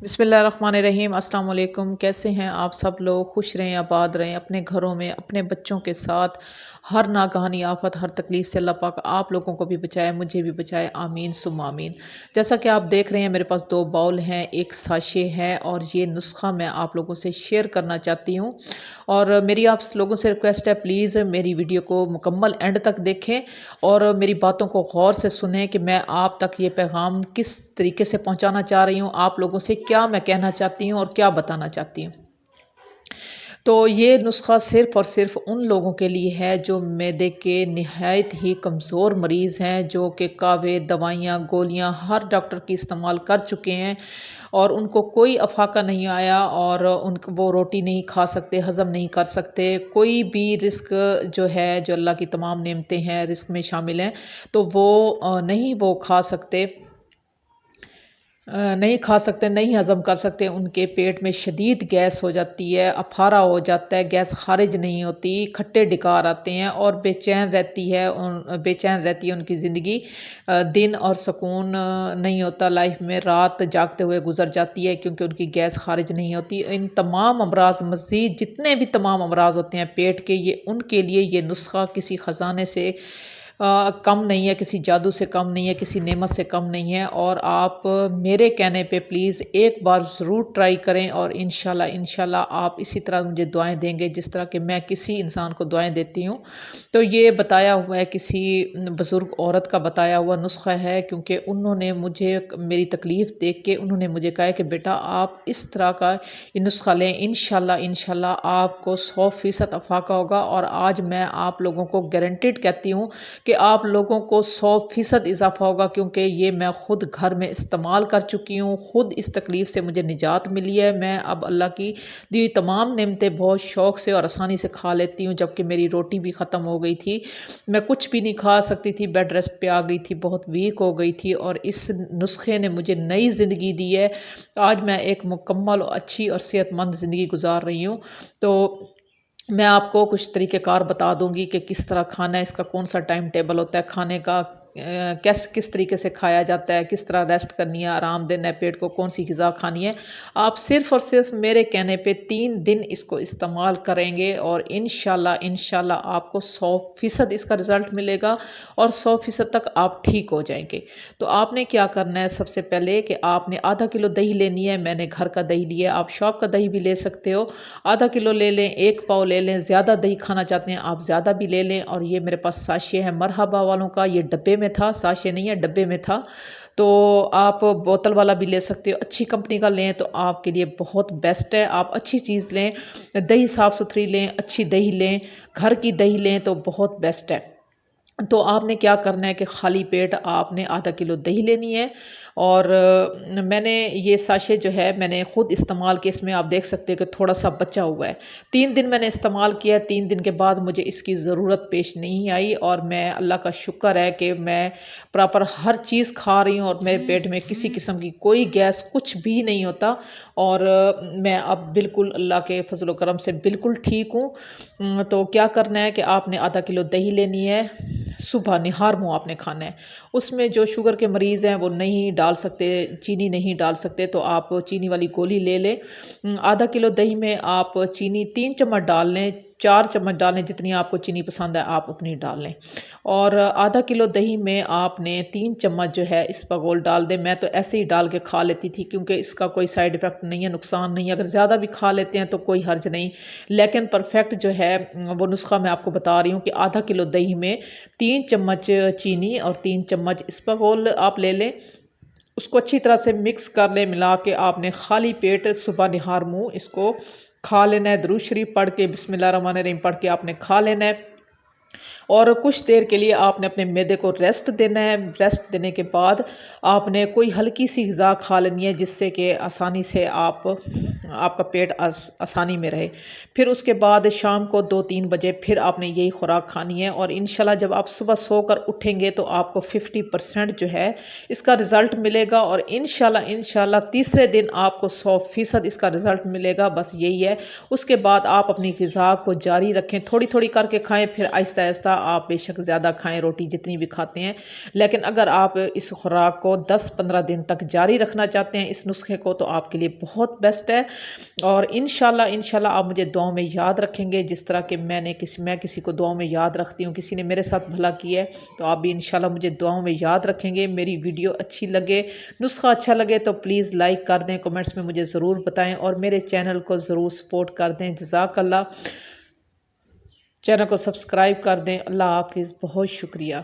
बिस्मिल्लाहिर्रहमानिर्रहीम। अस्सलाम वालेकुम। कैसे हैं आप सब लोग? खुश रहें, आबाद रहें अपने घरों में, अपने बच्चों के साथ। हर नागहानी आफत, हर तकलीफ़ से अल्लाह पाक आप लोगों को भी बचाए, मुझे भी बचाए। आमीन सुम्मा आमीन। जैसा कि आप देख रहे हैं, मेरे पास 2 बाउल हैं, 1 साशे है और ये नुस्ख़ा मैं आप लोगों से शेयर करना चाहती हूँ। और मेरी आप लोगों से रिक्वेस्ट है, प्लीज़ मेरी वीडियो को मुकम्मल एंड तक देखें और मेरी बातों को गौर से सुनें कि मैं आप तक ये पैगाम किस तरीके से पहुंचाना चाह रही हूँ, आप लोगों से क्या मैं कहना चाहती हूँ और क्या बताना चाहती हूँ। तो ये नुस्ख़ा सिर्फ़ और सिर्फ़ उन लोगों के लिए है जो मैदे के निहायत ही कमज़ोर मरीज़ हैं, जो कि कावे, दवाइयाँ, गोलियाँ हर डॉक्टर की इस्तेमाल कर चुके हैं और उनको कोई अफ़ाका नहीं आया और वो रोटी नहीं खा सकते, हज़म नहीं कर सकते। कोई भी रिस्क जो है, जो अल्लाह की तमाम नेमतें हैं, रिस्क में शामिल हैं, तो वो नहीं वो खा सकते। नहीं खा सकते, नहीं हज़म कर सकते, उनके पेट में शदीद गैस हो जाती है, अफारा हो जाता है, गैस ख़ारिज नहीं होती, खट्टे ढिकार आते हैं और बेचैन रहती है उनकी ज़िंदगी। दिन और सुकून नहीं होता लाइफ में, रात जागते हुए गुज़र जाती है क्योंकि उनकी गैस ख़ारिज नहीं होती। इन तमाम अमराज़ मज़ीद जितने भी तमाम अमराज़ होते हैं पेट के, ये उनके लिए ये नुस्ख़ा किसी ख़ज़ाने से कम नहीं है, किसी जादू से कम नहीं है, किसी नेमत से कम नहीं है। और आप मेरे कहने पे प्लीज़ एक बार ज़रूर ट्राई करें और इंशाल्लाह इंशाल्लाह आप इसी तरह मुझे दुआएं देंगे जिस तरह कि मैं किसी इंसान को दुआएं देती हूँ। तो ये बताया हुआ है, किसी बुज़ुर्ग औरत का बताया हुआ नुस्ख़ा है, क्योंकि उन्होंने मुझे मेरी तकलीफ़ देख के उन्होंने मुझे कहा है कि बेटा आप इस तरह का ये नुस्ख़ा लें, इंशाल्लाह इंशाल्लाह आपको 100% अफ़ाका होगा। और आज मैं आप लोगों को गारंटीड कहती हूँ कि आप लोगों को 100% इज़ाफ़ा होगा, क्योंकि ये मैं ख़ुद घर में इस्तेमाल कर चुकी हूँ, ख़ुद इस तकलीफ़ से मुझे निजात मिली है। मैं अब अल्लाह की दी हुई तमाम नेमतें बहुत शौक़ से और आसानी से खा लेती हूँ, जबकि मेरी रोटी भी ख़त्म हो गई थी। मैं कुछ भी नहीं खा सकती थी, बेड रेस्ट पे आ गई थी, बहुत वीक हो गई थी और इस नुस्खे ने मुझे नई ज़िंदगी दी है। आज मैं एक मुकम्मल, अच्छी और सेहतमंद ज़िंदगी गुज़ार रही हूँ। तो मैं आपको कुछ तरीक़ेकार बता दूँगी कि किस तरह खाना है, इसका कौन-सा टाइम टेबल होता है खाने का, किस तरीके से खाया जाता है, किस तरह रेस्ट करनी है, आराम देना है पेट को, कौन-सी ग़िज़ा खानी है। आप सिर्फ़ और सिर्फ़ मेरे कहने पे 3 दिन इसको इस्तेमाल करेंगे और इंशाल्लाह इंशाल्लाह आपको 100% इसका रिज़ल्ट मिलेगा और 100% तक आप ठीक हो जाएँगे। तो आपने क्या करना है, सबसे पहले कि आपने आधा किलो दही लेनी है। मैंने घर का दही लिया है, आप शॉप का दही भी ले सकते हो। आधा किलो ले लें, 1 पाव ले लें, ज़्यादा दही खाना चाहते हैं आप ज़्यादा भी ले लें। और ये मेरे पास साशे है मरहबा वालों का, ये डब्बे में था, साशे नहीं है, डब्बे में था। तो आप बोतल वाला भी ले सकते हो, अच्छी कंपनी का लें तो आपके लिए बहुत बेस्ट है। आप अच्छी चीज़ लें, दही साफ़ सुथरी लें, अच्छी दही लें, घर की दही लें तो बहुत बेस्ट है। तो आपने क्या करना है कि खाली पेट आपने आधा किलो दही लेनी है। और मैंने ये साशे जो है मैंने ख़ुद इस्तेमाल किया, इसमें आप देख सकते हो कि थोड़ा सा बचा हुआ है। 3 दिन मैंने इस्तेमाल किया, 3 दिन के बाद मुझे इसकी ज़रूरत पेश नहीं आई और मैं अल्लाह का शुक्र है कि मैं प्रॉपर हर चीज़ खा रही हूँ और मेरे पेट में किसी किस्म की कोई गैस कुछ भी नहीं होता। और मैं अब बिल्कुल अल्लाह के फज़ल व करम से बिल्कुल ठीक हूँ। तो क्या करना है कि आपने आधा किलो दही लेनी है, सुबह निहार मुँह आपने खाना है। उसमें जो शुगर के मरीज़ हैं वो नहीं डाल सकते, चीनी नहीं डाल सकते, तो आप चीनी वाली गोली ले लें। आधा किलो दही में आप चीनी 3 चम्मच डाल लें, 4 चम्मच डालें, जितनी आपको चीनी पसंद है आप उतनी डाल लें। और आधा किलो दही में आपने 3 चम्मच जो है इसबगोल डाल दें। मैं तो ऐसे ही डाल के खा लेती थी क्योंकि इसका कोई साइड इफ़ेक्ट नहीं है, नुकसान नहीं है। अगर ज़्यादा भी खा लेते हैं तो कोई हर्ज नहीं। लेकिन परफेक्ट जो है वो नुस्ख़ा मैं आपको बता रही हूँ कि आधा किलो दही में 3 चम्मच चीनी और 3 चम्मच इसबगोल आप ले लें। उसको अच्छी तरह से मिक्स कर लें, मिला के आपने खाली पेट सुबह निहार मुँह इसको खा लेना है। दुरूद शरीफ पढ़ के, बिस्मिल्लाहिर्रहमानिर्रहीम पढ़ के आपने खा लेना है। और कुछ देर के लिए आपने अपने मैदे को रेस्ट देना है। रेस्ट देने के बाद आपने कोई हल्की सी ग़िज़ा खा लेनी है, जिससे कि आसानी से आपका पेट आसानी में रहे। फिर उसके बाद शाम को 2-3 बजे फिर आपने यही खुराक खानी है और इंशाल्लाह जब आप सुबह सोकर उठेंगे तो आपको 50% जो है इसका रिज़ल्ट मिलेगा और इंशाल्लाह इंशाल्लाह तीसरे दिन आपको 100% इसका रिज़ल्ट मिलेगा। बस यही है। उसके बाद आप अपनी ग़िज़ा को जारी रखें, थोड़ी थोड़ी करके खाएं, फिर आहिस्ता आहिस्ता آپ بے شک زیادہ کھائیں روٹی جتنی بھی کھاتے ہیں، لیکن اگر آپ اس خوراک کو 10-15 دن تک جاری رکھنا چاہتے ہیں اس نسخے کو تو آپ کے لیے بہت بیسٹ ہے۔ اور انشاءاللہ آپ مجھے دعاؤں میں یاد رکھیں گے، جس طرح کہ میں کسی کو دعاؤں میں یاد رکھتی ہوں، کسی نے میرے ساتھ بھلا کیا ہے تو آپ بھی انشاءاللہ مجھے دعاؤں میں یاد رکھیں گے۔ میری ویڈیو اچھی لگے، نسخہ اچھا لگے تو پلیز لائک کر دیں، کمنٹس میں مجھے ضرور بتائیں اور میرے چینل کو ضرور سپورٹ کر دیں۔ جزاک اللہ، چینل کو سبسکرائب کر دیں۔ اللہ حافظ، بہت شکریہ۔